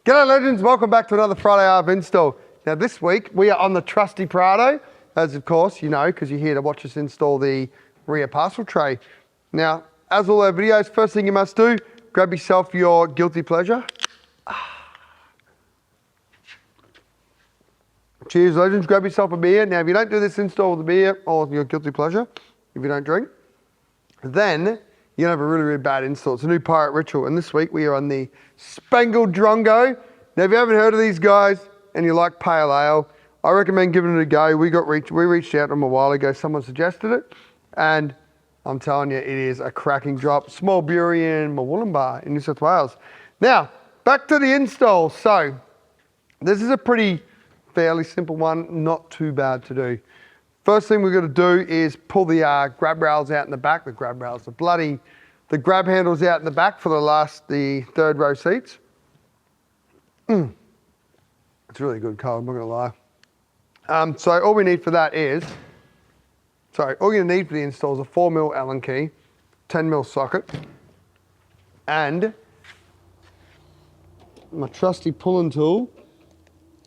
G'day legends, welcome back to another Friday Art of Install. Now this week we are on the trusty PRADO, as of course you know because you're here to watch us install the rear parcel tray. Now as all our videos, first thing you must do, grab yourself your guilty pleasure. Cheers legends, grab yourself a beer. Now if you don't do this install with a beer or your guilty pleasure, if you don't drink, then you're gonna have a really, really bad install. It's a new pirate ritual, and this week we are on the Spangled Drongo. Now, if you haven't heard of these guys and you like pale ale, I recommend giving it a go. We reached out to them a while ago. Someone suggested it, and I'm telling you, it is a cracking drop. Small brewery in Murwillumbah in New South Wales. Now, back to the install. So, this is a fairly simple one, not too bad to do. First thing we're going to do is pull the grab rails out in the back. The grab rails, the grab handles out in the back for the third row seats. It's really good, Carl, I'm not going to lie. So all we need for that is, all you're going to need for the install is a 4mm Allen key, 10mm socket, and my trusty pulling tool.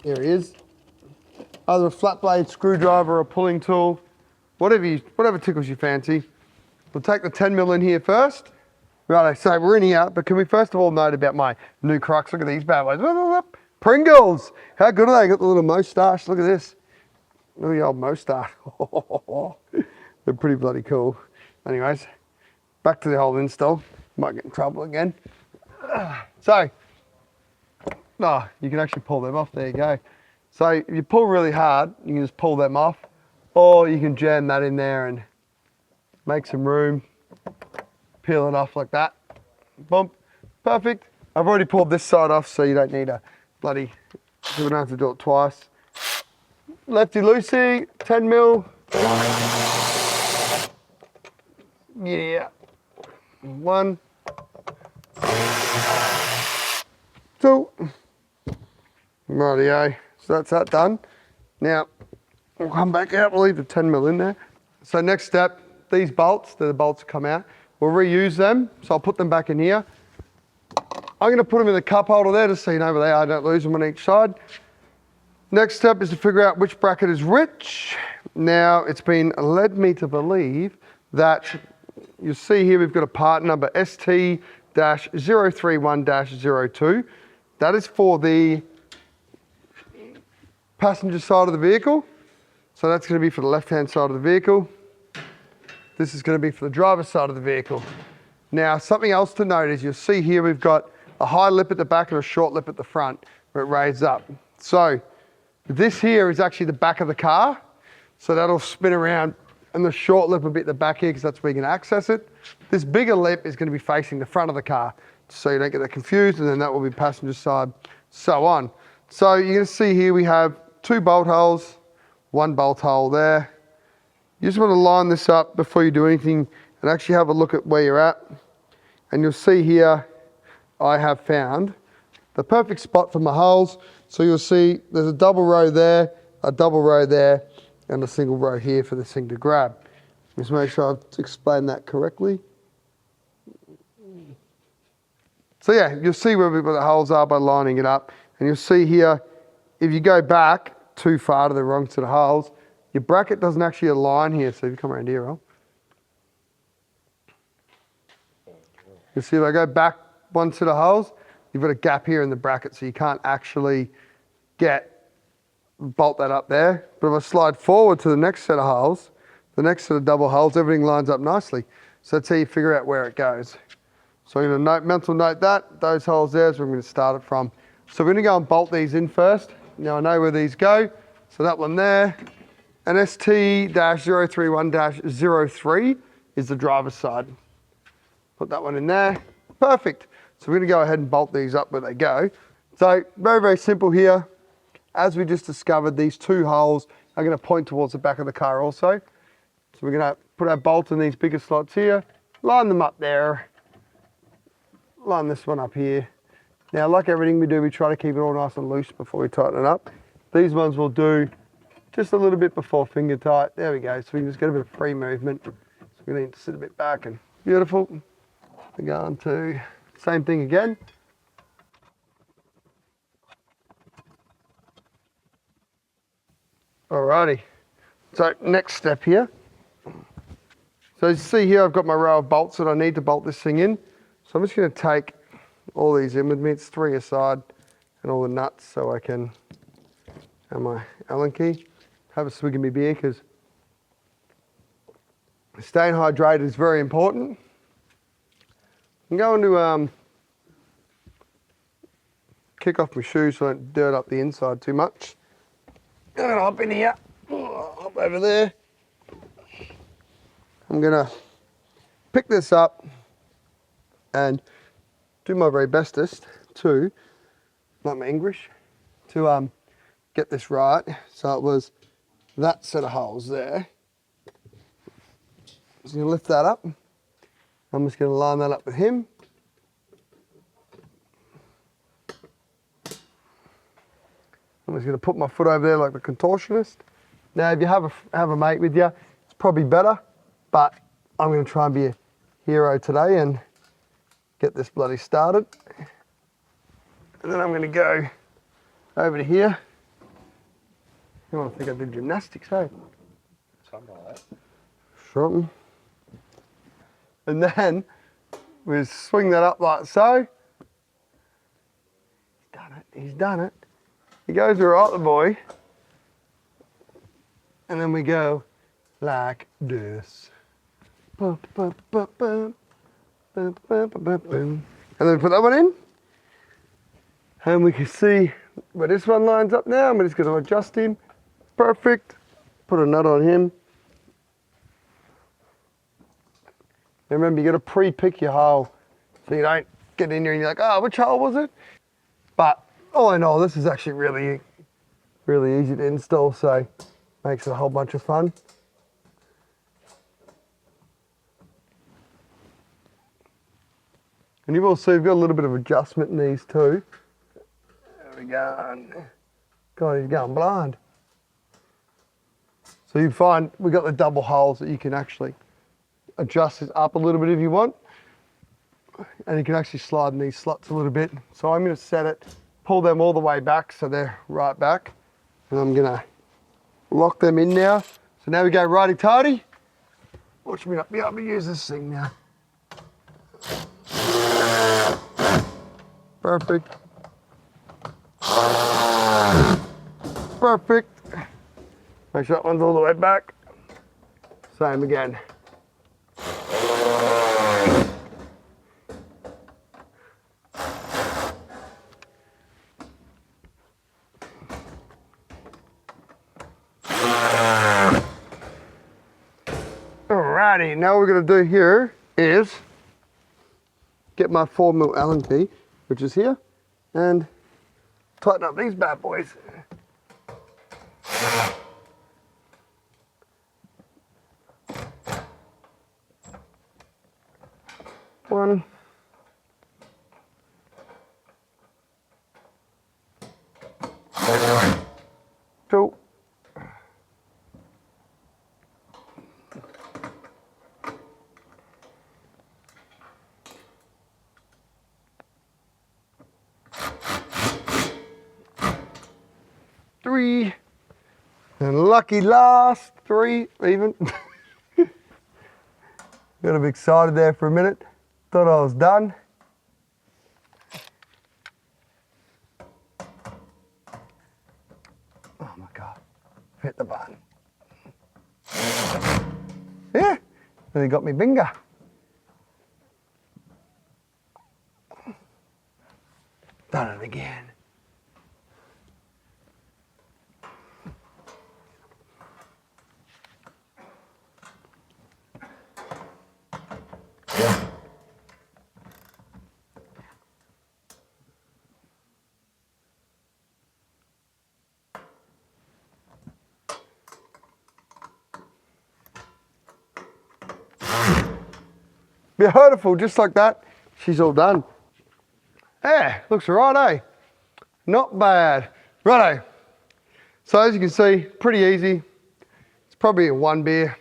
There he is. Either a flat blade screwdriver or a pulling tool, whatever tickles your fancy. We'll take the 10mm in here first. Right, so we're in here, but can we first of all note about my new Crocs? Look at these bad boys. Pringles! How good are they? Got the little moustache. Look at this. Look at the old moustache. They're pretty bloody cool. Anyways, back to the whole install. Might get in trouble again. So, you can actually pull them off. There you go. So if you pull really hard, you can just pull them off, or you can jam that in there and make some room, peel it off like that. Boom, perfect. I've already pulled this side off, so you don't need a you don't have to do it twice. Lefty loosey, 10mm. Yeah. 1, 2. Rightio. So that's that done. Now, we'll come back out, we'll leave the 10mm in there. So next step, these bolts, the bolts come out. We'll reuse them, so I'll put them back in here. I'm gonna put them in the cup holder there, just so you know where they are, don't lose them on each side. Next step is to figure out which bracket is which. Now, it's been led me to believe that, you see here we've got a part number ST-031-02. That is for the passenger side of the vehicle. So that's going to be for the left-hand side of the vehicle. This is going to be for the driver's side of the vehicle. Now, something else to note is you'll see here we've got a high lip at the back and a short lip at the front where it raises up. So this here is actually the back of the car. So that'll spin around, and the short lip will be at the back here because that's where you can access it. This bigger lip is going to be facing the front of the car, so you don't get that confused, and then that will be passenger side, so on. So you're going to see here we have 2 bolt holes, 1 bolt hole there. You just want to line this up before you do anything and actually have a look at where you're at. And you'll see here, I have found the perfect spot for my holes. So you'll see there's a double row there, a double row there, and a single row here for this thing to grab. Just make sure I've explained that correctly. So yeah, you'll see where the holes are by lining it up. And you'll see here, if you go back too far to the wrong set of holes, your bracket doesn't actually align here. So if you come around here, Al, you see if I go back 1 set of holes, you've got a gap here in the bracket, so you can't actually bolt that up there. But if I slide forward to the next set of holes, the next set of double holes, everything lines up nicely. So that's how you figure out where it goes. So I'm going to mental note that, those holes there is where I'm going to start it from. So we're going to go and bolt these in first. Now I know where these go. So that one there, and ST-031-03 is the driver's side. Put that one in there. Perfect. So we're going to go ahead and bolt these up where they go. So very, very simple here. As we just discovered, these 2 holes are going to point towards the back of the car also. So we're going to put our bolt in these bigger slots here, line them up there, line this one up here. Now, like everything we do, we try to keep it all nice and loose before we tighten it up. These ones will do just a little bit before finger tight. There we go. So we can just get a bit of free movement. So we need to sit a bit back, and beautiful. We're going to same thing again. Alrighty, so next step here. So as you see here, I've got my row of bolts that I need to bolt this thing in. So I'm just going to take all these in with me. It's 3 aside and all the nuts so I can have my Allen key. Have a swig of my beer because staying hydrated is very important. I'm going to kick off my shoes so I don't dirt up the inside too much. I'm going to hop in here, hop over there. I'm going to pick this up and do my very bestest to, like my English, to get this right. So it was that set of holes there. Just going to lift that up. I'm just going to line that up with him. I'm just going to put my foot over there like the contortionist. Now, if you have a mate with you, it's probably better, but I'm going to try and be a hero today and get this bloody started. And then I'm going to go over to here. You want to think I did gymnastics, hey? Something like that. Something. And then we swing that up like so. He's done it, he's done it. He goes right, the boy. And then we go like this. And then we put that one in. And we can see where this one lines up now. I'm just going to adjust him. Perfect. Put a nut on him. And remember, you got to pre-pick your hole so you don't get in there and you're like, oh, which hole was it? But all in all, this is actually really, really easy to install, so makes it a whole bunch of fun. And you've also got a little bit of adjustment in these too. There we go. God, he's going blind. So you find we've got the double holes that you can actually adjust this up a little bit if you want. And you can actually slide in these slots a little bit. So I'm going to set it, pull them all the way back so they're right back. And I'm going to lock them in now. So now we go righty-tighty. Watch me not be able to use this thing now. Perfect. Perfect. Make sure that one's all the way back. Same again. Alrighty, now what we're going to do here is get my 4mm Allen key, which is here, and tighten up these bad boys. One. Two. Three, and lucky last 3 even. Got a bit excited there for a minute. Thought I was done. Oh my God, hit the button. Yeah, and he got me finger. Done it again. Beautiful, just like that. She's all done. Yeah, looks all right, eh? Not bad. Righto. So as you can see, pretty easy. It's probably a 1 beer.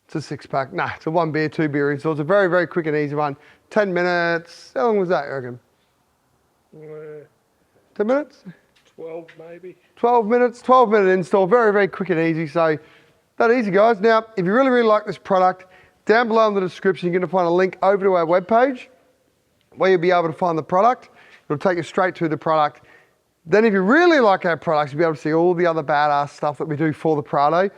It's a 6-pack. Nah, it's a 1 beer, 2 beer install. It's a very, very quick and easy one. 10 minutes. How long was that, you reckon? 10 minutes? 12 maybe. 12 minutes, 12-minute install, very, very quick and easy. So that easy, guys. Now, if you really, really like this product, down below in the description, you're going to find a link over to our webpage where you'll be able to find the product. It'll take you straight to the product. Then if you really like our products, you'll be able to see all the other badass stuff that we do for the PRADO.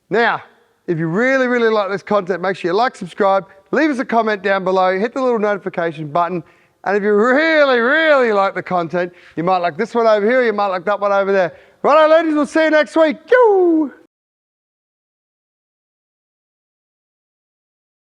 Now, if you really, really like this content, make sure you like, subscribe, leave us a comment down below, hit the little notification button. And if you really, really like the content, you might like this one over here, you might like that one over there. Righto, ladies, we'll see you next week. Yoo!